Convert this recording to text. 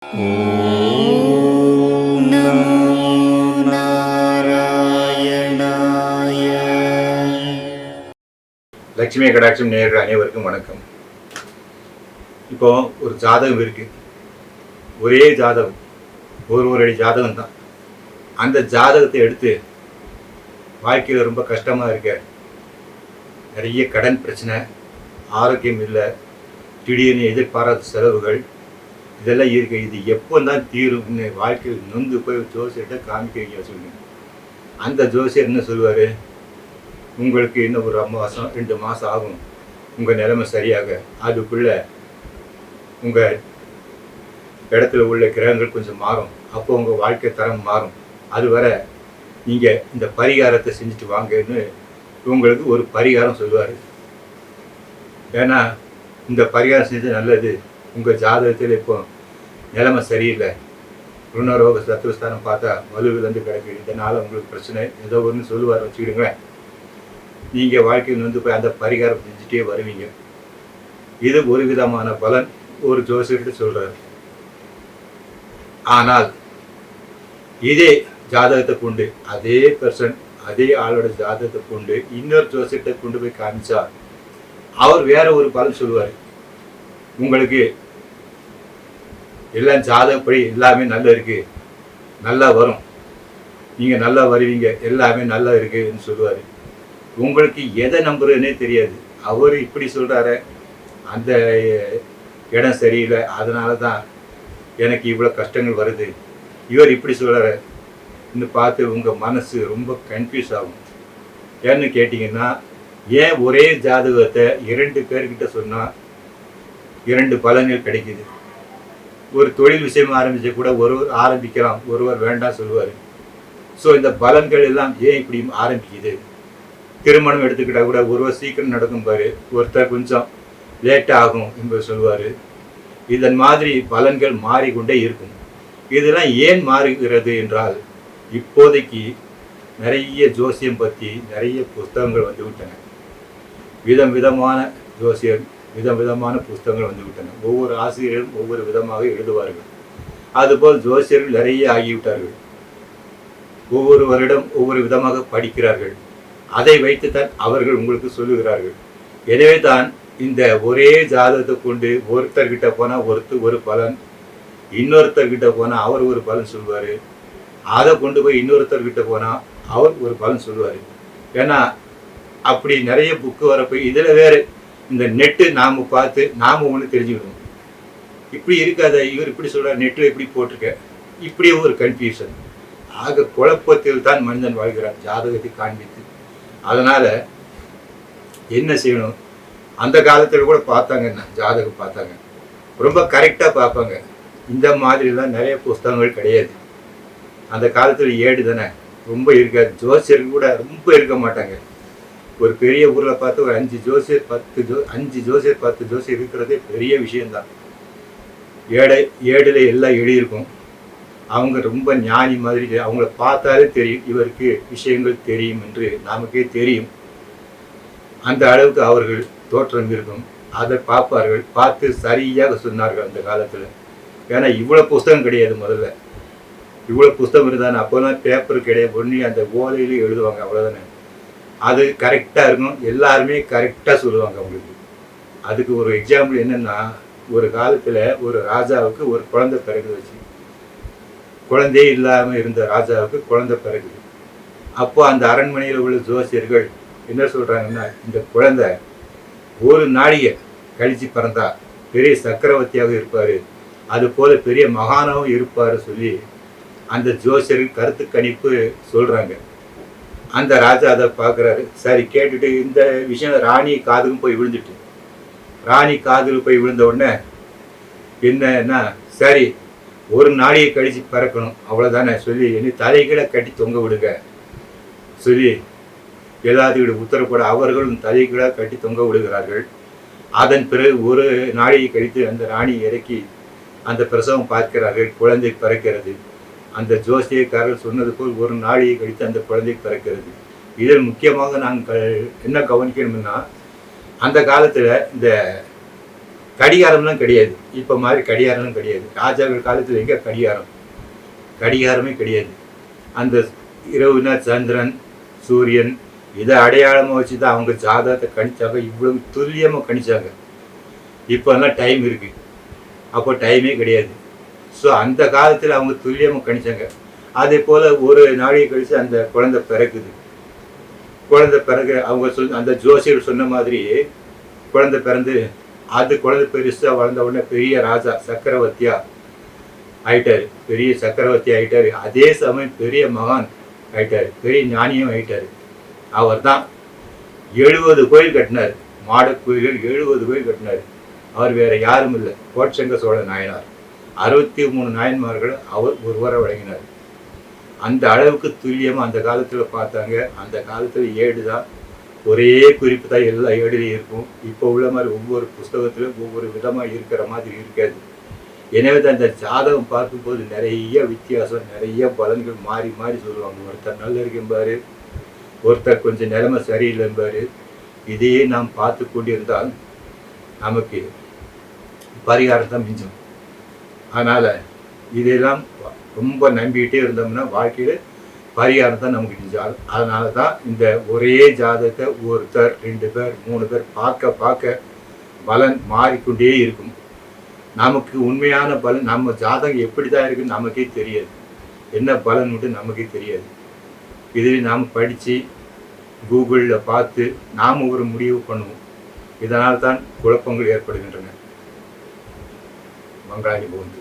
ஓம் நமோ நாராயணாய. லட்சுமி கடாட்சம் நேயர்கள் அனைவருக்கும் வணக்கம். இப்போ ஒரு ஜாதகம் இருக்கு, ஒரே ஜாதகம், ஒரு அடி ஜாதகம் தான். அந்த ஜாதகத்தை எடுத்து வாழ்க்கையில் ரொம்ப கஷ்டமாக இருக்க, நிறைய கடன் பிரச்சனை, ஆரோக்கியம் இல்லை, திடீர்னு எதிர்பாராத செலவுகள், இதெல்லாம் இருக்கு. இது எப்போ தான் தீரும்னு வாழ்க்கையில் நொந்து போய் ஜோசியர்கிட்ட காமிக்கிறீங்க சொல்லுங்க. அந்த ஜோசியர் என்ன சொல்லுவார், உங்களுக்கு இன்னும் ஒரு மாதம் 2 மாதம் ஆகும் உங்கள் நிலைமை சரியாக, அதுக்குள்ளே உங்கள் இடத்துல உள்ள கிரகங்கள் கொஞ்சம் மாறும், அப்போ உங்கள் வாழ்க்கை தரம் மாறும், அது வர நீங்கள் இந்த பரிகாரத்தை செஞ்சுட்டு வாங்கன்னு உங்களுக்கு ஒரு பரிகாரம் சொல்லுவார். ஏன்னா இந்த பரிகாரம் செஞ்சது நல்லது, உங்கள் ஜாதகத்தில் இப்போ நிலைமை சரியில்லை, ருணரோக சத்ருஸ்தானம் பார்த்தா வலுவிழந்து கிடக்கு, இதனால் உங்களுக்கு பிரச்சனை ஏதோ ஒன்று சொல்லுவார் வச்சுக்கிடுங்களேன். நீங்கள் வாழ்க்கையில் வந்து போய் அந்த பரிகாரம் செஞ்சுட்டே வருவீங்க. இது ஒரு விதமான பலன் ஒரு ஜோசியர்கிட்ட சொல்கிறார். ஆனால் இதே ஜாதகத்தை கொண்டு, அதே பர்சன் அதே ஆளோட ஜாதகத்தை கொண்டு இன்னொரு ஜோசியர்கிட்ட கொண்டு போய் காமிச்சா அவர் வேற ஒரு பலன் சொல்லுவார். உங்களுக்கு எல்லாம் ஜாதகப்படி எல்லாமே நல்லா இருக்கு, நல்லா வரும், நீங்கள் நல்லா வருவீங்க, எல்லாமே நல்லா இருக்குன்னு சொல்லுவார். உங்களுக்கு எதை நம்புறதுன்னே தெரியாது. அவர் இப்படி சொல்கிறாரு, அந்த இடம் சரியில்லை, அதனால தான் எனக்கு இவ்வளோ கஷ்டங்கள் வருது, இவர் இப்படி சொல்கிறாரு இன்னும் பார்த்து உங்கள் மனசு ரொம்ப கன்ஃபியூஸ் ஆகும். ஏன்னு கேட்டிங்கன்னா, ஏன் ஒரே ஜாதகத்தை 2 பேர்கிட்ட சொன்னால் 2 பலன்கள் கிடைக்குது? ஒரு தொழில் விஷயமா ஆரம்பிச்ச கூட ஒருவர் ஆரம்பிக்கலாம், ஒருவர் வேண்டாம் சொல்லுவார். ஸோ இந்த பலன்கள் எல்லாம் ஏன் இப்படி ஆரம்பிக்குது? திருமணம் எடுத்துக்கிட்டால் கூட ஒருவர் சீக்கிரம் நடக்கும் பாரு, ஒருத்தர் கொஞ்சம் லேட்டாக ஆகும் என்பது சொல்லுவார். இதன் மாதிரி பலன்கள் மாறிக்கொண்டே இருக்கும். இதெல்லாம் ஏன் மாறுகிறது என்றால், இப்போதைக்கு நிறைய ஜோசியம் பற்றி நிறைய புஸ்தகங்கள் வந்து விட்டன. விதமான ஜோசியம், விதமான புஸ்தகங்கள் வந்து விட்டன. ஒவ்வொரு ஆசிரியரும் ஒவ்வொரு விதமாக எழுதுவார்கள். அதுபோல் ஜோசியர்கள் நிறைய ஆகிவிட்டார்கள். ஒவ்வொரு வருடம் ஒவ்வொரு விதமாக படிக்கிறார்கள். அதை வைத்துத்தான் அவர்கள் உங்களுக்கு சொல்லுகிறார்கள். எனவே தான் இந்த ஒரே ஜாதகத்தை கொண்டு ஒருத்தர்கிட்ட போனால் ஒரு பலன், இன்னொருத்தர்கிட்ட போனால் அவர் ஒரு பலன் சொல்லுவார், அதை கொண்டு போய் இன்னொருத்தர்கிட்ட போனால் அவர் ஒரு பலன் சொல்லுவார். ஏன்னா அப்படி நிறைய புக்கு வரப்போ இதில் வேறு இந்த நெட்டு நாம் பார்த்து நாம் ஒன்று தெரிஞ்சுக்கணும். இப்படி இருக்காத, இவர் இப்படி சொல்கிறார், நெட்டில் இப்படி போட்டிருக்க, இப்படியே ஒரு கன்ஃபியூஷன். ஆக குழப்பத்தில் தான் மனிதன் வாழ்கிறான், ஜாதகத்தை காண்பித்து. அதனால் என்ன செய்யணும்? அந்த காலத்தில் கூட பார்த்தாங்க, ஜாதகம் பார்த்தாங்க, ரொம்ப கரெக்டாக பார்ப்பாங்க. இந்த மாதிரிலாம் நிறைய புஸ்தகங்கள் கிடையாது. அந்த காலத்தில் ஏடு தானே, ரொம்ப இருக்காது. ஜோசியர்கள் கூட ரொம்ப இருக்க மாட்டாங்க. ஒரு பெரிய ஊரில் பார்த்து ஒரு 5 ஜோசியர் 10 ஜோசியர் இருக்கிறதே பெரிய விஷயந்தான். ஏடில் எல்லாம் எழுதியிருக்கும். அவங்க ரொம்ப ஞானி மாதிரி, அவங்கள பார்த்தாலே தெரியும் இவருக்கு விஷயங்கள் தெரியும் என்று நமக்கே தெரியும். அந்த அளவுக்கு அவர்கள் தோற்றம் இருக்கும். அதை பார்ப்பார்கள், பார்த்து சரியாக சொன்னார்கள் அந்த காலத்தில். ஏன்னா இவ்வளோ புஸ்தகம் கிடையாது. முதல்ல இவ்வளோ புஸ்தகம் இருந்தானே, அப்போதான் பேப்பர் கிடையாது, ஒன்றி அந்த ஓலையிலே எழுதுவாங்க, அவ்வளோதானே. அது கரெக்டாக இருக்கும், எல்லாருமே கரெக்டாக சொல்லுவாங்க அவங்களுக்கு. அதுக்கு ஒரு எக்ஸாம்பிள் என்னென்னா, ஒரு காலத்தில் ஒரு ராஜாவுக்கு ஒரு குழந்தை பிறகு வச்சு, குழந்தையே இல்லாமல் இருந்த ராஜாவுக்கு குழந்தை பிறகுது. அப்போ அந்த அரண்மனையில் உள்ள ஜோசியர்கள் என்ன சொல்கிறாங்கன்னா, இந்த குழந்தை ஒரு நாடிகை கழித்து பிறந்தா பெரிய சக்கரவர்த்தியாக இருப்பார், அது போல் பெரிய மகானாகவும் இருப்பார் சொல்லி அந்த ஜோசியர்கள் கருத்து கணிப்பு சொல்கிறாங்க. அந்த ராஜா அதை பார்க்குறாரு. சரி, கேட்டுட்டு இந்த விஷயம் ராணி காதுக்கும் போய் விழுந்துட்டு, ராணி காதில் போய் விழுந்த உடனே என்னன்னா, சரி ஒரு நாளையை கழிச்சு பறக்கணும், அவ்வளோதானே சொல்லி என்ன தலைகளை கட்டி தொங்க விடுங்க சொல்லி எல்லாத்துக்கிட்ட உத்தரப்பட அவர்களும் தலைகளாக கட்டி தொங்க விடுகிறார்கள். அதன் பிறகு ஒரு நாளையை கழித்து அந்த ராணி இறக்கி அந்த பிரசவம் பார்க்கிறார்கள், குழந்தை பிறக்கிறது. அந்த ஜோசியக்காரர் சொன்னது போல் ஒரு நாளையை கழித்து அந்த குழந்தை பிறக்கிறது. இதில் முக்கியமாக நாங்கள் என்ன கவனிக்கணும்னா, அந்த காலத்தில் இந்த கடிகாரம்லாம் கிடையாது. இப்போ மாதிரி கடிகாரம்லாம் கிடையாது. ராஜாக்கள் காலத்தில் எங்கே கடிகாரம்? கடிகாரமே கிடையாது. அந்த இரவுனா சந்திரன், சூரியன் இதை அடையாளமாக வச்சு தான் அவங்க ஜாதகத்தை கணிச்சாங்க. இவ்வளவு துல்லியமாக கணிச்சாங்க. இப்போல்லாம் டைம் இருக்குது, அப்போ டைமே கிடையாது. ஸோ அந்த காலத்தில் அவங்க துல்லியமாக கணிச்சாங்க. அதே போல் ஒரு நாளைக்கு கழித்து அந்த குழந்தை பிறக்குது. குழந்தை பிறகு அவங்க அந்த ஜோசியர் சொன்ன மாதிரி குழந்தை பிறந்து அது குழந்தை பெருசாக வளர்ந்த உடனே பெரிய ராஜா சக்கரவர்த்தியா ஆயிட்டாரு. பெரிய சக்கரவர்த்தி ஆயிட்டாரு. அதே சமயம் பெரிய மகான் ஆயிட்டாரு. பெரிய ஞானியும் ஆயிட்டாரு. அவர் தான் 70 கோயில் கட்டினார். மாட கோயில்கள் 70 கோயில் கட்டினார். அவர் வேற யாரும் இல்லை, கோட்சங்க சோழ நாயனார். 63 நாயன்மார்கள் அவர் ஒருவரை வழங்கினார். அந்த அளவுக்கு துல்லியமாக அந்த காலத்தில் பார்த்தாங்க. அந்த காலத்தில் ஏடு தான், ஒரே குறிப்பு தான் எல்லா ஏடுலையும் இருக்கும். இப்போ உள்ள மாதிரி ஒவ்வொரு புஸ்தகத்திலும் ஒவ்வொரு விதமாக இருக்கிற மாதிரி இருக்காது. எனவே தான் இந்த ஜாதகம் பார்க்கும்போது நிறைய வித்தியாசம், நிறைய பலன்கள் மாறி மாறி சொல்லுவாங்க. ஒருத்தர் நல்லா இருக்கும்பாரு, ஒருத்தர் கொஞ்சம் நிலைமை சரியில்லைம்பாரு. இதையே நாம் பார்த்து கொண்டிருந்தால் நமக்கு பரிகாரம் தான் மிஞ்சும். அதனால் இதெல்லாம் ரொம்ப நம்பிக்கிட்டே இருந்தோம்னா வாழ்க்கையில் பரிகாரம் தான் நமக்கு மிஞ்சும். அதனால தான் இந்த ஒரே ஜாதகத்தை ஒருத்தர் 2 பேர் 3 பேர் பார்க்க பார்க்க பலன் மாறிக்கொண்டே இருக்கும். நமக்கு உண்மையான பலன் நம்ம ஜாதகம் எப்படி தான் இருக்குன்னு நமக்கே தெரியாது. என்ன பலன் உண்டு நமக்கே தெரியாது. இதில் நாம் படித்து கூகுளில் பார்த்து நாம் ஒரு முடிவு பண்ணுவோம். இதனால் தான் குழப்பங்கள் ஏற்படுகின்றன. மங்களாணி போகுது.